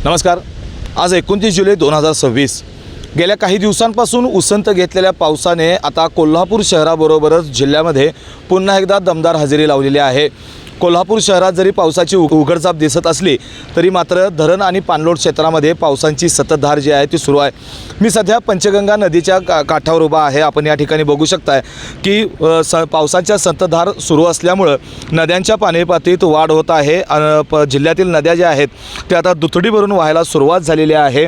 नमस्कार। आज 29 जुलै 2026 गेल्या काही दिवसांपासून उसंत घेतलेल्या पावसाने आता कोल्हापूर शहराबरोबरच जिल्ह्यामध्ये पुन्हा एकदा दमदार हजेरी लावलेली आहे। कोल्हापूर शहरात जरी पावसाची उघडझाप दिसत असली तरी मात्र धरण आणि पाणलोट क्षेत्रामध्ये पावसाची सततधार जी आहे ती सुरू आहे। मी सध्या पंचगंगा नदीच्या काठावर उभा आहे। आपण या ठिकाणी बघू शकताय की पावसाच्या संततधार सुरू असल्यामुळे नद्यांच्या पाणी पातळीत वाढ होत आहे। जिल्ह्यातील नद्या ज्या आहेत त्या आता दुथडी भरून वाहायला सुरुवात झालेली आहे।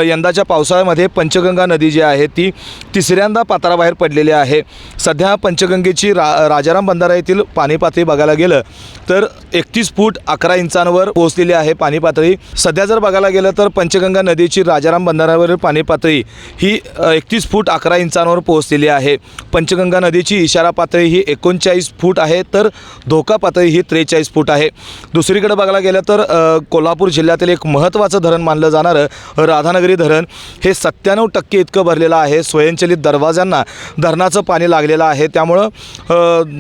यंदाच्या पावसाळ्यामध्ये पंचगंगा नदी जी आहे ती तिसऱ्यांदा पात्राबाहेर पडलेली आहे। सध्या पंचगंगेची राजाराम बंधारा येथील पाणी पातळी बघायला गेलं तर 31 फूट 11 इंचांवर पोहोचलेली आहे पाणी पातळी। सध्या जर बघायला गेलं तर पंचगंगा नदीची राजाराम बंधाऱ्यावरील पाणी पातळी ही 31 फूट 11 इंचांवर पोहोचलेली आहे। पंचगंगा नदीची इशारा पातळी ही 39 फूट आहे तर धोका पातळी ही 43 फूट आहे। दुसरीकडे बघायला गेलं तर कोल्हापूर जिल्ह्यातील एक महत्त्वाचं धरण मानलं जाणारं राधानगरी धरण हे 97% इतकं भरलेलं आहे। स्वयंचलित दरवाजांना धरणाचं पाणी लागलेलं आहे। त्यामुळं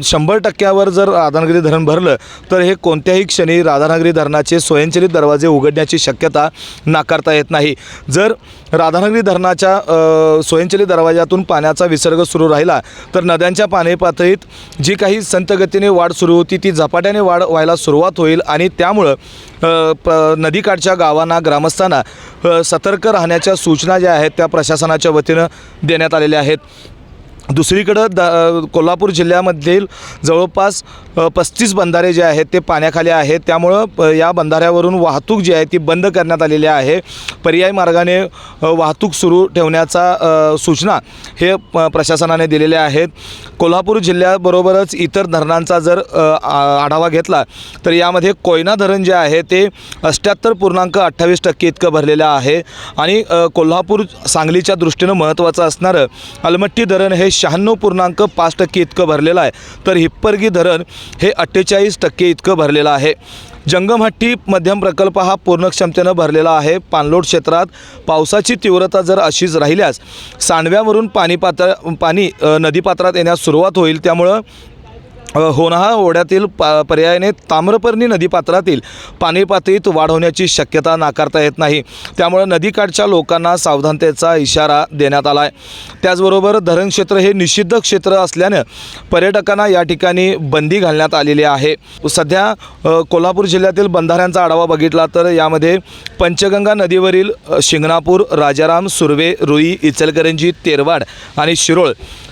100%वर जर राधानगरी धरण भरलं तर हे कोणत्याही क्षणी राधानगरी धरणाचे स्वयंचलित दरवाजे उघडण्याची शक्यता नाकारता येत नाही। जर राधानगरी धरणाच्या स्वयंचलित दरवाजातून पाण्याचा विसर्ग सुरू राहिला तर नद्यांच्या पाणी पातळीत जी काही संत गतीने वाढ सुरू होती ती झपाट्याने वाढ व्हायला सुरुवात होईल आणि त्यामुळं नदीकाठच्या गावांना ग्रामस्थांना सतर्क राहण्याच्या सूचना ज्या आहेत त्या प्रशासनाच्या वतीनं देण्यात आलेल्या आहेत। दुसरीकडं कोल्हापूर जिल्ह्यामधील जवळपास 35 बंधारे जे आहेत ते पाण्याखाली आहेत। त्यामुळं या बंधाऱ्यावरून वाहतूक जी आहे ती बंद करण्यात आलेली आहे। पर्यायी मार्गाने वाहतूक सुरू ठेवण्याचा सूचना हे प्रशासनाने दिलेल्या आहेत। कोल्हापूर जिल्ह्याबरोबरच इतर धरणांचा जर आढावा घेतला तर यामध्ये कोयना धरण जे आहे ते 78.28% इतकं भरलेलं आहे आणि कोल्हापूर सांगलीच्या दृष्टीनं महत्त्वाचं असणारं अलमट्टी धरण हे 96.5% इतकं भरलेलं आहे तर हिप्परगी धरण हे 48% इतकं भरलेलं आहे। जंगमहट्टी मध्यम प्रकल्प हा पूर्ण क्षमतेनं भरलेला आहे। पाणलोट क्षेत्रात पावसाची तीव्रता जर अशीच राहिल्यास सांडव्यावरून पाणी नदीपात्रात येण्यास सुरुवात होईल। त्यामुळं होणाळा ओढ्यातील पर्यायाने ताम्रपर्णी नदीपात्रातील पाणी पातळीत वाढ होण्याची शक्यता नाकारता येत नाही। त्यामुळे नदीकाठच्या लोकांना सावधानतेचा इशारा देण्यात आला आहे। त्याचबरोबर धरण क्षेत्र हे निषिद्ध क्षेत्र असल्याने पर्यटकांना या ठिकाणी बंदी घालण्यात आलेली आहे। सध्या कोल्हापूर जिल्ह्यातील बंधाऱ्यांचा आढावा बघितला तर यामध्ये पंचगंगा नदीवरील शिंगणापूर, राजाराम, सुर्वे, रुई, इचलकरंजी, तेरवाड आणि शिरोळ,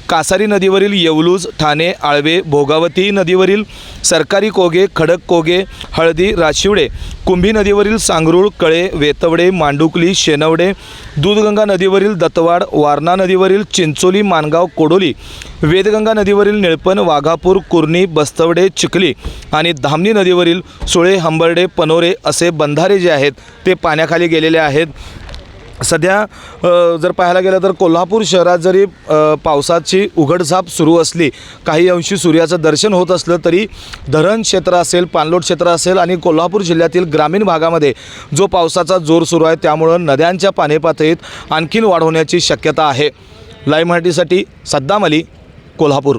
कासारी नदीवरील येवलूज, ठाणे, आळवे, भोगावती नदीवरील सरकारी कोगे, खडक कोगे, हळदी, राशिवडे, कुंभी नदीवरील सांगरूळ, कळे, वेतवडे, मांडुकली, शेनवडे, दूधगंगा नदीवरील दत्तवाड, वारणा नदीवरील चिंचोली, मानगाव, कोडोली, वेदगंगा नदीवरील निळपण, वाघापूर, कुर्णी, बस्तवडे, चिखली आणि धामणी नदीवरील सुळे, हंबर्डे, पनोरे असे बंधारे जे आहेत ते पाण्याखाली गेलेले आहेत। सध्या जर पाहायला गेलं तर कोल्हापूर शहरात जरी पावसाची उघडझाप सुरू असली, काही अंशी सूर्याचं दर्शन होत असलं तरी धरण क्षेत्र असेल, पाणलोट क्षेत्र असेल आणि कोल्हापूर जिल्ह्यातील ग्रामीण भागामध्ये जो पावसाचा जोर सुरू आहे त्यामुळं नद्यांच्या पाणी पातळीत आणखीन वाढ होण्याची शक्यता आहे। लाईव्ह मराठीसाठी सद्दाम अली, कोल्हापूर।